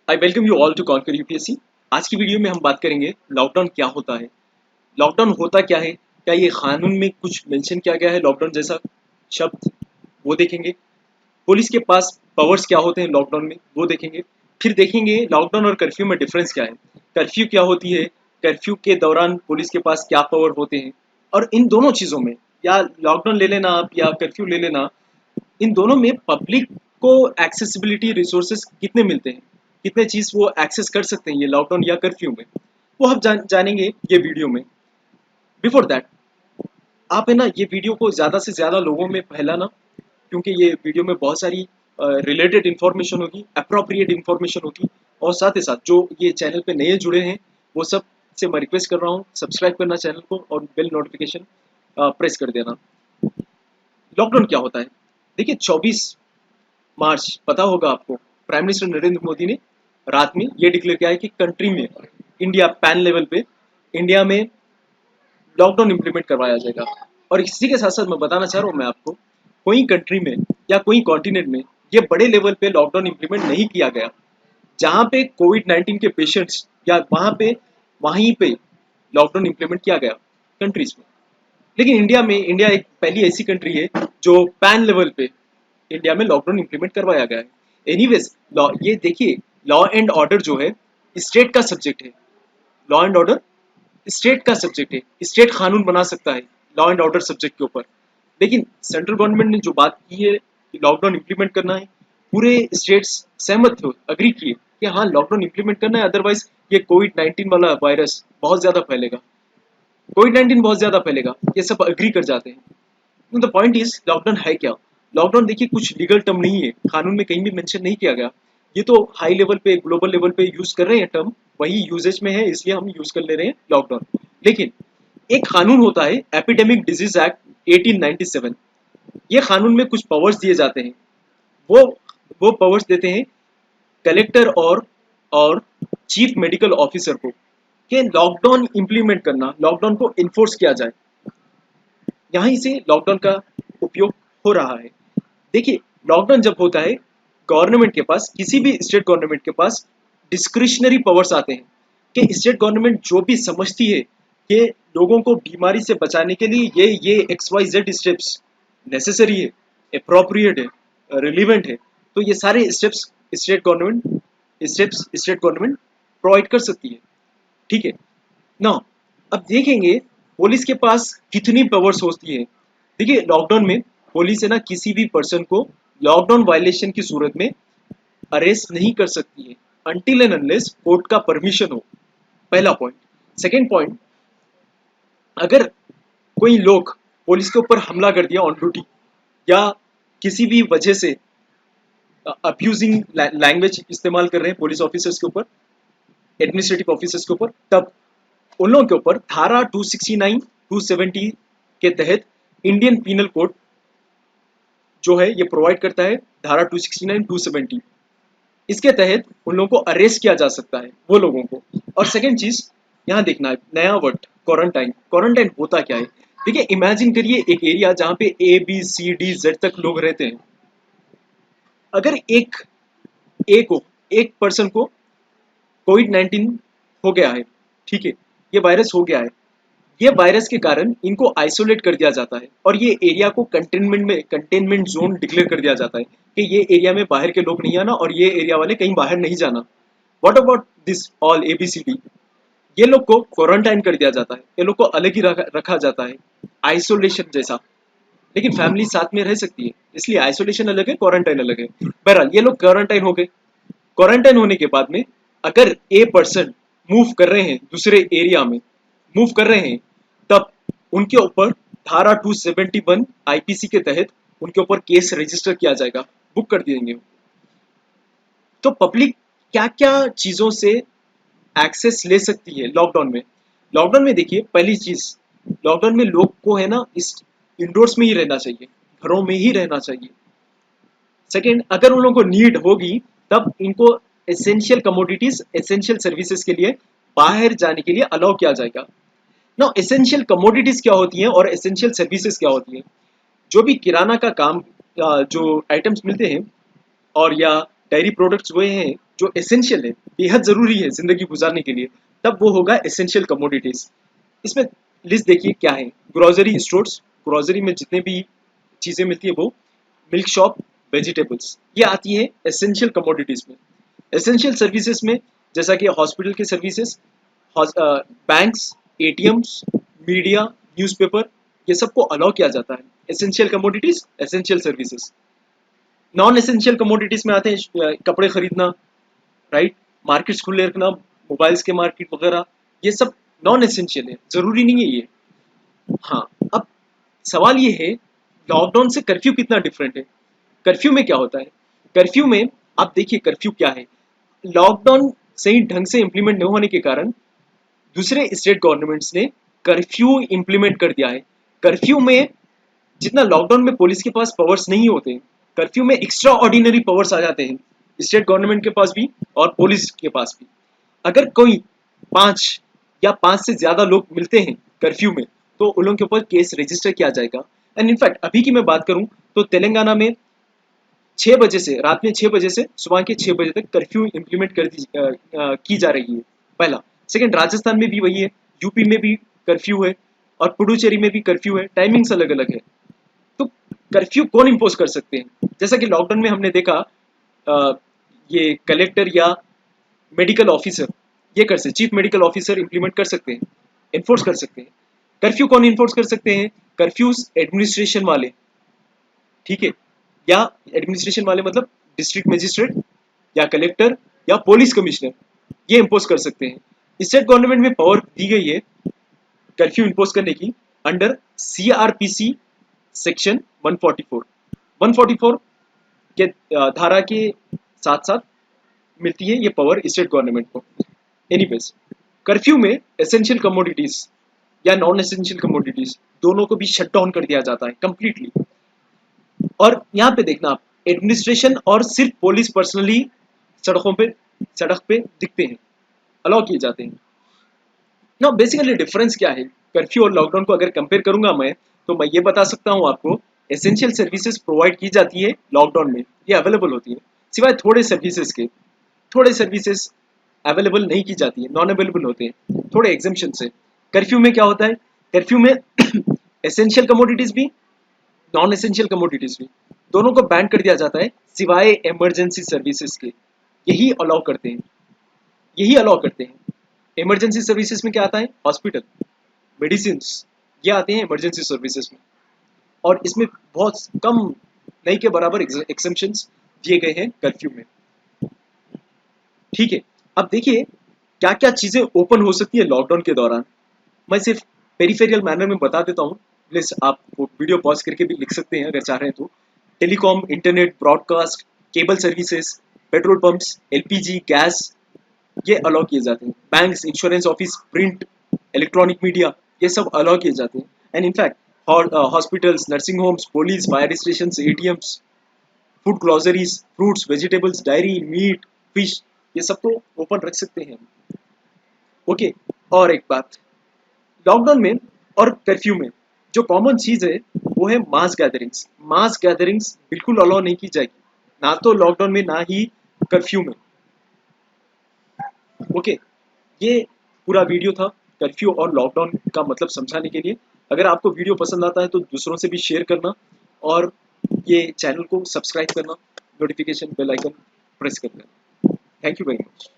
I welcome you all to conquer UPSC. आज की video में हम बात करेंगे लॉकडाउन क्या होता है, लॉकडाउन होता क्या है, क्या ये कानून में कुछ मेंशन किया गया है लॉकडाउन जैसा शब्द, वो देखेंगे। पुलिस के पास पावर्स क्या होते हैं लॉकडाउन में, वो देखेंगे। फिर देखेंगे लॉकडाउन और कर्फ्यू में डिफरेंस क्या है, कर्फ्यू क्या होती है, कर्फ्यू के दौरान पुलिस के पास क्या पावर होते हैं, और इन दोनों चीज़ों में, या लॉकडाउन ले लेना आप या कर्फ्यू ले लेना, इन दोनों में पब्लिक को एक्सेसिबिलिटी रिसोर्सेज कितने मिलते हैं, कितने चीज़ वो एक्सेस कर सकते हैं ये लॉकडाउन या कर्फ्यू में, वो हम जानेंगे ये वीडियो में। बिफोर दैट आप है ना ये वीडियो को ज़्यादा से ज़्यादा लोगों में फैलाना, क्योंकि ये वीडियो में बहुत सारी रिलेटेड इन्फॉर्मेशन होगी, अप्रोप्रिएट इन्फॉर्मेशन होगी। और साथ ही साथ जो ये चैनल पे नए जुड़े हैं वो सब से मैं रिक्वेस्ट कर रहा हूँ सब्सक्राइब करना चैनल को और बेल नोटिफिकेशन प्रेस कर देना। लॉकडाउन क्या होता है, देखिए 24 मार्च पता होगा आपको, प्राइम मिनिस्टर नरेंद्र मोदी ने रात में ये डिक्लेयर किया है कि कंट्री में, इंडिया पैन लेवल पे, इंडिया में लॉकडाउन इंप्लीमेंट करवाया जाएगा। और इसी के साथ साथ मैं बताना चाह रहा हूँ मैं आपको, कोई कंट्री में या कोई कॉन्टिनेंट में ये बड़े लेवल पे लॉकडाउन इंप्लीमेंट नहीं किया गया जहाँ पे कोविड-19 के पेशेंट्स या वहीं पे लॉकडाउन इंप्लीमेंट किया गया कंट्रीज में। लेकिन इंडिया में, इंडिया एक पहली ऐसी कंट्री है जो पैन लेवल पे इंडिया में लॉकडाउन इंप्लीमेंट करवाया गया है। एनीवेज लॉ, ये देखिए, लॉ एंड ऑर्डर जो है स्टेट का सब्जेक्ट है, लॉ एंड ऑर्डर स्टेट का सब्जेक्ट है, स्टेट कानून बना सकता है लॉ एंड ऑर्डर सब्जेक्ट के ऊपर। लेकिन सेंट्रल गवर्नमेंट ने जो बात की है कि लॉकडाउन इंप्लीमेंट करना है, पूरे स्टेट्स सहमत थे, अग्री किए कि हाँ लॉकडाउन इंप्लीमेंट करना है, अदरवाइज ये कोविड-19 वाला वायरस बहुत ज्यादा फैलेगा, कोविड-19 बहुत ज्यादा फैलेगा, ये सब अग्री कर जाते हैं। द पॉइंट इज लॉकडाउन है क्या। लॉकडाउन देखिए कुछ लीगल टर्म नहीं है, कानून में कहीं भी मेंशन नहीं किया गया, ये तो हाई लेवल पे, ग्लोबल लेवल पे यूज कर रहे हैं टर्म, वही यूजेज में है इसलिए हम यूज कर ले रहे हैं लॉकडाउन। लेकिन एक कानून होता है एपिडेमिक डिजीज एक्ट 1897, ये कानून में कुछ पावर्स दिए जाते हैं। वो वो पावर्स देते हैं कलेक्टर और चीफ मेडिकल ऑफिसर को कि लॉकडाउन इंप्लीमेंट करना, लॉकडाउन को इन्फोर्स किया जाए। यहीं से लॉकडाउन का उपयोग हो रहा है। देखिए लॉकडाउन जब होता है, गवर्नमेंट के पास, किसी भी स्टेट गवर्नमेंट के पास डिस्क्रिशनरी पावर्स आते हैं कि स्टेट गवर्नमेंट जो भी समझती है कि लोगों को बीमारी से बचाने के लिए ये XYZ स्टेप्स नेसेसरी है, अप्रोप्रिएट है, रिलीवेंट है, तो ये सारे स्टेट गवर्नमेंट प्रोवाइड कर सकती है। ठीक है ना। अब देखेंगे पुलिस के पास कितनी पावर्स होती है। देखिए लॉकडाउन में पुलिस है ना किसी भी पर्सन को लॉकडाउन वायलेशन की सूरत में अरेस्ट नहीं कर सकती है अनटिल एंड अनलेस कोर्ट का परमिशन हो, पहला पॉइंट। सेकेंड पॉइंट, अगर कोई लोग पुलिस के ऊपर हमला कर दिया ऑन ड्यूटी या किसी भी वजह से अब्यूजिंग लैंग्वेज इस्तेमाल कर रहे हैं पुलिस ऑफिसर्स के ऊपर, एडमिनिस्ट्रेटिव ऑफिसर्स के ऊपर, तब उन लोगों के ऊपर धारा 269 270 के तहत इंडियन पीनल कोड जो है ये प्रोवाइड करता है, धारा 269 270, इसके तहत उन लोगों को अरेस्ट किया जा सकता है वो लोगों को। और सेकेंड चीज यहाँ देखना है, नया वर्ड क्वारंटाइन। क्वारंटाइन होता क्या है, देखिए इमेजिन करिए एक एरिया जहाँ पे ABCD Z तक लोग रहते हैं। अगर एक पर्सन को कोविड-19 हो गया है, ठीक है, ये वायरस हो गया है, ये वायरस के कारण इनको आइसोलेट कर दिया जाता है और ये एरिया को कंटेनमेंट जोन डिक्लेयर कर दिया जाता है कि ये एरिया में बाहर के लोग नहीं आना और ये एरिया वाले कहीं बाहर नहीं जाना। What about this all ABCD, ये लोग को क्वारंटाइन कर दिया जाता है, ये लोग को अलग ही रखा जाता है, आइसोलेशन जैसा। लेकिन फैमिली साथ में रह सकती है, इसलिए आइसोलेशन अलग है, क्वारंटाइन अलग है। बहरहाल ये लोग क्वारंटाइन हो गए। क्वारंटाइन होने के बाद में अगर ए पर्सन मूव कर रहे हैं दूसरे एरिया में, मूव कर रहे हैं, तब उनके ऊपर धारा 271 IPC के तहत उनके ऊपर केस रजिस्टर किया जाएगा, बुक कर देंगे। तो पब्लिक क्या क्या चीजों से एक्सेस ले सकती है लॉकडाउन में। लॉकडाउन में देखिए पहली चीज, लॉकडाउन में लोग को है ना इस इंडोर्स में ही रहना चाहिए, घरों में ही रहना चाहिए। सेकेंड, अगर उन लोगों को नीड होगी तब इनको एसेंशियल कमोडिटीज, एसेंशियल सर्विसेज के लिए बाहर जाने के लिए अलाउ किया जाएगा। ना एसेंशियल कमोडिटीज क्या होती हैं और एसेंशियल सर्विसेज क्या होती हैं, जो भी किराना का काम, जो आइटम्स मिलते हैं और या डायरी प्रोडक्ट्स वो हैं जो एसेंशियल है, बेहद ज़रूरी है ज़िंदगी गुजारने के लिए, तब वो होगा एसेंशियल कमोडिटीज़। इसमें लिस्ट देखिए क्या है। ग्रोसरी स्टोर्स, ग्रोसरी में जितने भी चीज़ें मिलती है वो, मिल्क शॉप, वेजिटेबल्स, ये आती है एसेंशियल कमोडिटीज़ में। एसेंशियल सर्विसेज में जैसा कि हॉस्पिटल के services, banks, ATMs, media, newspaper, ये सबको अलाउ किया जाता है। Essential commodities, essential services. Non essential commodities में आते हैं कपड़े खरीदना, राइट, मार्केट्स खुले रखना, मोबाइल्स के मार्केट वगैरह, ये सब नॉन एसेंशियल है, जरूरी नहीं है ये। हाँ, अब सवाल ये है लॉकडाउन से कर्फ्यू कितना डिफरेंट है। कर्फ्यू में क्या होता है? कर्फ्यू में आप देखिए कर्फ्यू क्या है। लॉकडाउन सही ढंग से इंप्लीमेंट न होने के कारण दूसरे स्टेट गवर्नमेंट्स ने कर्फ्यू इंप्लीमेंट कर दिया है। कर्फ्यू में जितना लॉकडाउन में पुलिस के पास पावर्स नहीं होते, कर्फ्यू में एक्स्ट्रा ऑर्डिनरी पावर्स आ जाते हैं स्टेट गवर्नमेंट के पास भी और पुलिस के पास भी। अगर कोई 5 से ज्यादा लोग मिलते हैं कर्फ्यू में तो उन लोगों के ऊपर केस रजिस्टर किया जाएगा। एंड इनफैक्ट अभी की मैं बात करूं तो तेलंगाना में 6 बजे से, रात में 6 बजे से सुबह के 6 बजे तक कर्फ्यू इंप्लीमेंट की जा रही है, पहला। सेकंड, राजस्थान में भी वही है, यूपी में भी कर्फ्यू है और पुडुचेरी में भी कर्फ्यू है, टाइमिंग्स अलग अलग है। तो कर्फ्यू कौन इंपोज कर सकते हैं? जैसा कि लॉकडाउन में हमने देखा ये कलेक्टर या मेडिकल ऑफिसर ये कर सकते, चीफ मेडिकल ऑफिसर इंप्लीमेंट कर सकते हैं, इन्फोर्स कर सकते हैं। कर्फ्यू कौन इन्फोर्स कर सकते हैं? कर्फ्यूज एडमिनिस्ट्रेशन वाले, ठीक है, या एडमिनिस्ट्रेशन वाले मतलब डिस्ट्रिक्ट मजिस्ट्रेट या कलेक्टर या पुलिस कमिश्नर, ये इम्पोज कर सकते हैं। स्टेट गवर्नमेंट में पावर दी गई है कर्फ्यू इम्पोज करने की अंडर सीआरपीसी सेक्शन 144 के धारा के साथ साथ मिलती है ये पावर स्टेट गवर्नमेंट को। एनीवेज, कर्फ्यू में एसेंशियल कमोडिटीज या नॉन एसेंशियल कमोडिटीज दोनों को भी शट डाउन कर दिया जाता है कंप्लीटली। और यहाँ पे देखना आप, एडमिनिस्ट्रेशन और सिर्फ पुलिस पर्सनली सड़क पे दिखते हैं, अलाउ किए जाते हैं। ना बेसिकली डिफरेंस क्या है कर्फ्यू और लॉकडाउन को अगर कंपेयर करूंगा मैं, तो मैं ये बता सकता हूँ आपको, एसेंशियल सर्विसेज प्रोवाइड की जाती है लॉकडाउन में, ये अवेलेबल होती है, सिवाय थोड़े सर्विसेज के। थोड़े सर्विसेज अवेलेबल नहीं की जाती है, नॉन अवेलेबल होते हैं, थोड़े एग्जाम्पशन से। कर्फ्यू में क्या होता है? कर्फ्यू में एसेंशियल कमोडिटीज भी, नॉन एसेंशियल कमोडिटीज भी, दोनों को बैन कर दिया जाता है सिवाय इमरजेंसी सर्विसेज के। यही अलाउ करते हैं, यही अलाउ करते हैं। इमरजेंसी सर्विसेज में क्या आता है? हॉस्पिटल, मेडिसिन, ये आते हैं इमरजेंसी सर्विसेज में। और इसमें बहुत कम, नहीं के बराबर एक्सेम्पशंस दिए गए हैं कर्फ्यू में, ठीक है। अब देखिए क्या क्या चीजें ओपन हो सकती है लॉकडाउन के दौरान। मैं सिर्फ पेरिफेरियल मैनर में बता देता हूँ, प्लीज आप वीडियो पॉज करके भी लिख सकते हैं अगर चाह रहे हैं तो। Telecom, internet, broadcast, cable services, petrol pumps, LPG, gas, ये अलाउ किए जाते हैं। Banks, insurance office, print, electronic media, ये सब अलाउ किए जाते हैं। And in fact hospitals, nursing homes, police, fire station, ATMs, food groceries, fruits, vegetables, dairy, meat, fish, ये सब तो ओपन रख सकते हैं। ओके, और एक बात, लॉकडाउन में और कर्फ्यू में जो कॉमन चीज है वो है मास गैदरिंग्स। मास गैदरिंग्स बिल्कुल अलाउ नहीं की जाएगी, ना तो लॉकडाउन में ना ही कर्फ्यू में। ओके, ये पूरा वीडियो था कर्फ्यू और लॉकडाउन का मतलब समझाने के लिए। अगर आपको वीडियो पसंद आता है तो दूसरों से भी शेयर करना और ये चैनल को सब्सक्राइब करना, नोटिफिकेशन बेल आइकन प्रेस करना। Thank you very much.